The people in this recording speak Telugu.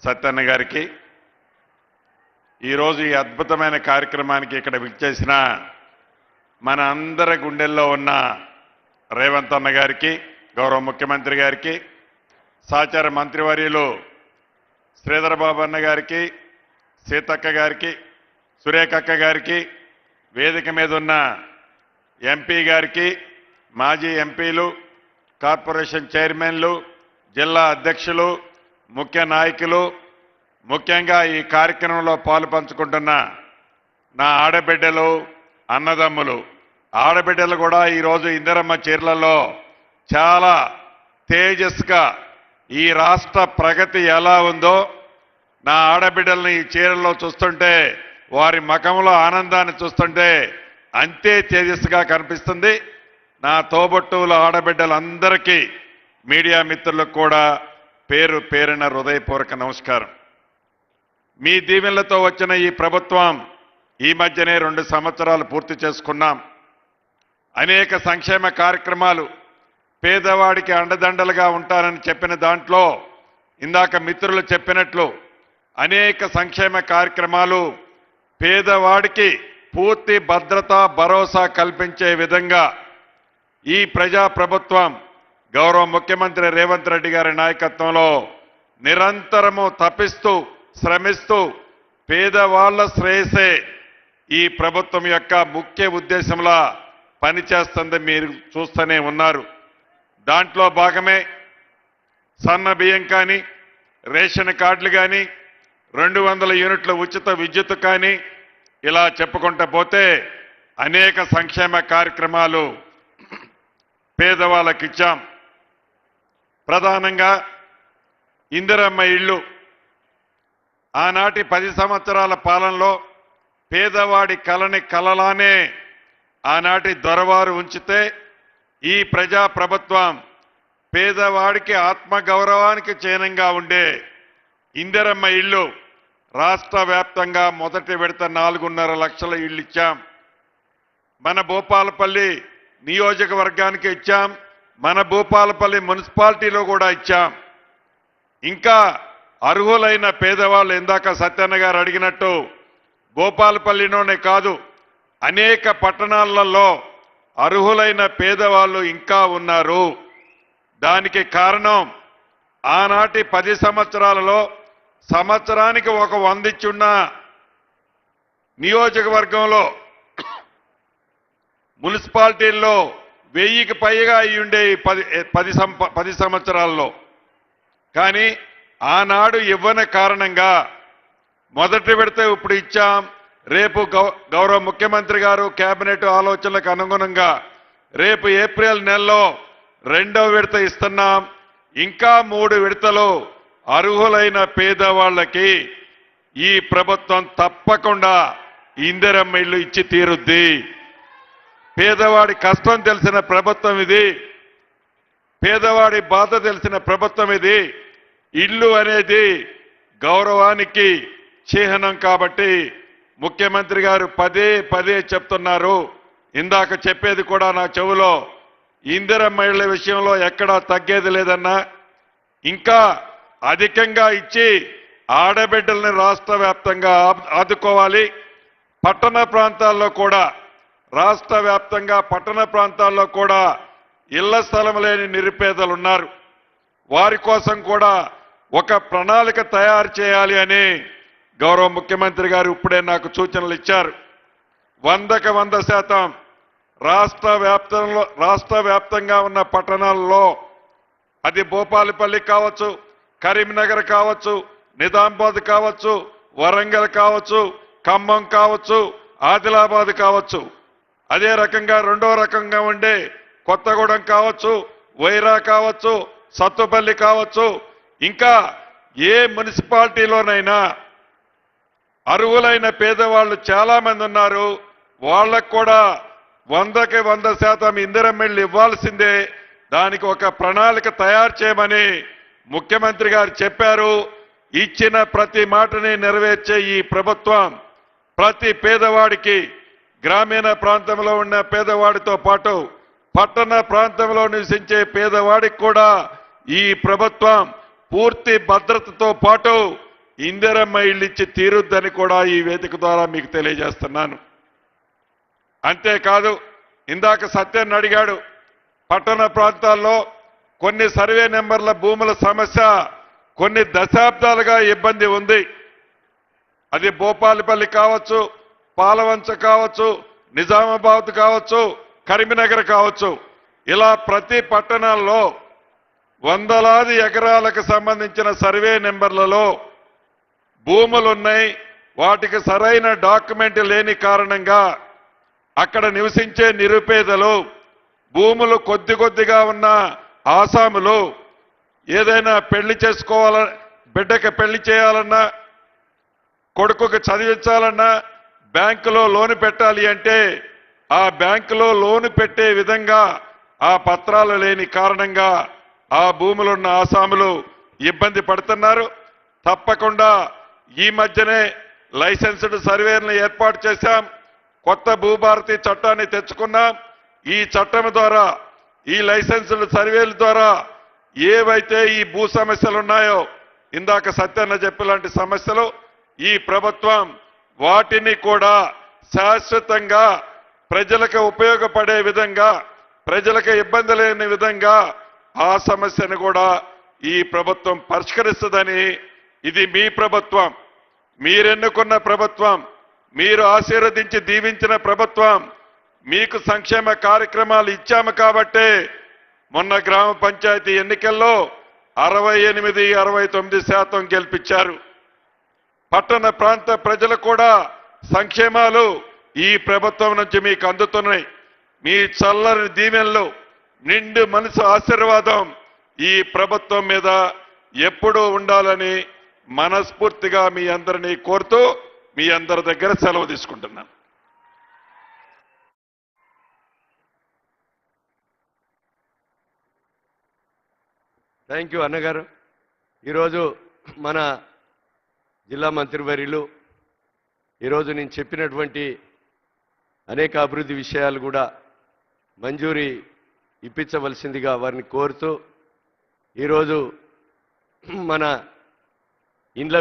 సత్యన్న గారికి ఈరోజు ఈ అద్భుతమైన కార్యక్రమానికి ఇక్కడ విచ్చేసిన మన అందరి గుండెల్లో ఉన్న రేవంత్ అన్న గారికి, గౌరవ ముఖ్యమంత్రి గారికి, సహచార మంత్రివర్యులు శ్రీధర్ బాబు అన్న గారికి, సీతక్క గారికి, సురేఖక్క గారికి, వేదిక మీద ఉన్న ఎంపీ గారికి, మాజీ ఎంపీలు, కార్పొరేషన్ చైర్మన్లు, జిల్లా అధ్యక్షులు, ముఖ్య నాయకులు, ముఖ్యంగా ఈ కార్యక్రమంలో పాలు పంచుకుంటున్న నా ఆడబిడ్డలు, అన్నదమ్ములు, ఆడబిడ్డలు కూడా ఈరోజు ఇందిరమ్మ చీరలలో చాలా తేజస్గా ఈ రాష్ట్ర ప్రగతి ఎలా ఉందో నా ఆడబిడ్డల్ని ఈ చీరల్లో చూస్తుంటే, వారి ముఖంలో ఆనందాన్ని చూస్తుంటే అంతే తేజస్సుగా కనిపిస్తుంది. నా తోబుట్టువుల ఆడబిడ్డలందరికీ, మీడియా మిత్రులకు కూడా పేరు పేరున హృదయపూర్వక నమస్కారం. మీ దీవెనలతో వచ్చిన ఈ ప్రభుత్వం ఈ మధ్యనే 2 సంవత్సరాలు పూర్తి చేసుకున్నాం. అనేక సంక్షేమ కార్యక్రమాలు, పేదవాడికి అండదండలుగా ఉంటారని చెప్పిన దాంట్లో ఇందాక మిత్రులు చెప్పినట్లు అనేక సంక్షేమ కార్యక్రమాలు పేదవాడికి పూర్తి భద్రత, భరోసా కల్పించే విధంగా ఈ ప్రజా ప్రభుత్వం గౌరవ ముఖ్యమంత్రి రేవంత్ రెడ్డి గారి నాయకత్వంలో నిరంతరము తపిస్తూ శ్రమిస్తూ పేదవాళ్ల శ్రేయసే ఈ ప్రభుత్వం యొక్క ముఖ్య ఉద్దేశంలా పనిచేస్తుంది. మీరు చూస్తూనే ఉన్నారు. దాంట్లో భాగమే సన్న బియ్యం కానీ, రేషన్ కార్డులు కానీ, 200 యూనిట్ల ఉచిత విద్యుత్ కానీ, ఇలా చెప్పుకుంటూ పోతే అనేక సంక్షేమ కార్యక్రమాలు పేదవాళ్ళకి ఇచ్చాం. ప్రధానంగా ఇందిరమ్మ ఇళ్ళు ఆనాటి 10 సంవత్సరాల పాలనలో పేదవాడి కలని కలలానే ఆనాటి దొరవారు ఉంచితే, ఈ ప్రజా ప్రభుత్వం పేదవాడికి ఆత్మగౌరవానికి చిహ్నంగా ఉండే ఇందిరమ్మ ఇళ్ళు రాష్ట్ర వ్యాప్తంగా మొదటి విడత 4.5 లక్షల ఇళ్ళు ఇచ్చాం. మన భూపాలపల్లి నియోజకవర్గానికి ఇచ్చాం, మన భూపాలపల్లి మున్సిపాలిటీలో కూడా ఇచ్చాం. ఇంకా అర్హులైన పేదవాళ్ళు, ఇందాక సత్యన్న గారు అడిగినట్టు భూపాలపల్లిలోనే కాదు అనేక పట్టణాలలో అర్హులైన పేదవాళ్ళు ఇంకా ఉన్నారు. దానికి కారణం ఆనాటి 10 సంవత్సరాలలో సంవత్సరానికి ఒక 100 ఇచ్చున్న నియోజకవర్గంలో మున్సిపాలిటీల్లో 1000కి పైగా అయ్యుండే 10 సంవత్సరాల్లో. కానీ ఆనాడు ఇవ్వని కారణంగా మొదటి విడత ఇప్పుడు ఇచ్చాం. రేపు గౌరవ ముఖ్యమంత్రి గారు కేబినెట్ ఆలోచనలకు అనుగుణంగా రేపు ఏప్రిల్ నెలలో 2వ విడత ఇస్తున్నాం. ఇంకా 3 విడతలు అర్హులైన పేదవాళ్ళకి ఈ ప్రభుత్వం తప్పకుండా ఇందిరమ్మ ఇల్లు ఇచ్చి తీరుద్ది. పేదవాడి కష్టం తెలిసిన ప్రభుత్వం ఇది, పేదవాడి బాధ తెలిసిన ప్రభుత్వం ఇది. ఇల్లు అనేది గౌరవానికి చిహ్నం కాబట్టి ముఖ్యమంత్రి గారు పదే చెప్తున్నారు. ఇందాక చెప్పేది కూడా నా చెవులో, ఇందిరమ్మ ఇళ్ల విషయంలో ఎక్కడా తగ్గేది లేదన్నా, ఇంకా అధికంగా ఇచ్చి ఆడబిడ్డల్ని రాష్ట్ర వ్యాప్తంగా ఆదుకోవాలి. పట్టణ ప్రాంతాల్లో కూడా, రాష్ట్ర వ్యాప్తంగా పట్టణ ప్రాంతాల్లో కూడా ఇళ్ల స్థలం లేని నిరుపేదలు ఉన్నారు. వారి కోసం కూడా ఒక ప్రణాళిక తయారు చేయాలి అని గౌరవ ముఖ్యమంత్రి గారు ఇప్పుడే నాకు సూచనలు ఇచ్చారు. 100కి 100% రాష్ట్ర వ్యాప్తంగా ఉన్న పట్టణాల్లో, అది భూపాలపల్లి కావచ్చు, కరీంనగర్ కావచ్చు, నిజామాబాద్ కావచ్చు, వరంగల్ కావచ్చు, ఖమ్మం కావచ్చు, ఆదిలాబాద్ కావచ్చు, అదే రకంగా 2వ రకంగా ఉండే కొత్తగూడెం కావచ్చు, వైరా కావచ్చు, సత్తుపల్లి కావచ్చు, ఇంకా ఏ మున్సిపాలిటీలోనైనా అర్హులైన పేదవాళ్ళు చాలా మంది ఉన్నారు. వాళ్ళకు కూడా 100కి 100% ఇందిరమ్మ ఇళ్ళు ఇవ్వాల్సిందే. దానికి ఒక ప్రణాళిక తయారు చేయమని ముఖ్యమంత్రి గారు చెప్పారు. ఇచ్చిన ప్రతి మాటని నెరవేర్చే ఈ ప్రభుత్వం ప్రతి పేదవాడికి, గ్రామీణ ప్రాంతంలో ఉన్న పేదవాడితో పాటు పట్టణ ప్రాంతంలో నివసించే పేదవాడికి కూడా ఈ ప్రభుత్వం పూర్తి భద్రతతో పాటు ఇందిరమ్మ ఇళ్ళు ఇచ్చి తీరుద్దని కూడా ఈ వేదిక ద్వారా మీకు తెలియజేస్తున్నాను. అంతేకాదు, ఇందాక సత్యాన్ని అడిగాడు, పట్టణ ప్రాంతాల్లో కొన్ని సర్వే నెంబర్ల భూముల సమస్య కొన్ని దశాబ్దాలుగా ఇబ్బంది ఉంది. అది భూపాలపల్లి కావచ్చు, పాలవంచ కావచ్చు, నిజామాబాద్ కావచ్చు, కరీంనగర్ కావచ్చు, ఇలా ప్రతి పట్టణాల్లో వందలాది ఎకరాలకు సంబంధించిన సర్వే నెంబర్లలో భూములున్నాయి. వాటికి సరైన డాక్యుమెంట్ లేని కారణంగా అక్కడ నివసించే నిరుపేదలు, భూములు కొద్దిగా ఉన్న ఆసాములు ఏదైనా పెళ్లి చేసుకోవాలన్నా, బిడ్డకి పెళ్లి చేయాలన్నా, కొడుకుకి చదివించాలన్నా బ్యాంకులో లోను పెట్టాలి అంటే ఆ బ్యాంకులో లోను పెట్టే విధంగా ఆ పత్రాలు లేని కారణంగా ఆ భూములున్న ఆసాములు ఇబ్బంది పడుతున్నారు. తప్పకుండా ఈ మధ్యనే లైసెన్స్డ్ సర్వేలను ఏర్పాటు చేశాం. కొత్త భూభారతి చట్టాన్ని తెచ్చుకున్నాం. ఈ చట్టం ద్వారా, ఈ లైసెన్స్డ్ సర్వేల ద్వారా ఏవైతే ఈ భూ సమస్యలు ఉన్నాయో, ఇందాక సత్యన్న చెప్పిలాంటి సమస్యలు, ఈ ప్రభుత్వం వాటిని కూడా శాశ్వతంగా ప్రజలకు ఉపయోగపడే విధంగా, ప్రజలకు ఇబ్బంది లేని విధంగా ఆ సమస్యను కూడా ఈ ప్రభుత్వం పరిష్కరిస్తుందని, ఇది మీ ప్రభుత్వం, మీరెన్నుకున్న ప్రభుత్వం, మీరు ఆశీర్వదించి దీవించిన ప్రభుత్వం, మీకు సంక్షేమ కార్యక్రమాలు ఇచ్చాము కాబట్టే మొన్న గ్రామ పంచాయతీ ఎన్నికల్లో 68-69% గెలిపించారు. పట్టణ ప్రాంత ప్రజలు కూడా సంక్షేమాలు ఈ ప్రభుత్వం నుంచి మీకు అందుతున్నాయి. మీ చల్లని దీవెనలు, నిండు మనసు ఆశీర్వాదం ఈ ప్రభుత్వం మీద ఎప్పుడూ ఉండాలని మనస్ఫూర్తిగా మీ అందరినీ కోరుతూ మీ అందరి దగ్గర సెలవు తీసుకుంటున్నాను. థ్యాంక్ యూ అన్నగారు. ఈరోజు మన జిల్లా మంత్రివర్యులు ఈరోజు నేను చెప్పినటువంటి అనేక అభివృద్ధి విషయాలు కూడా మంజూరీ ఇప్పించవలసిందిగా వారిని కోరుతూ ఈరోజు మన ఇండ్ల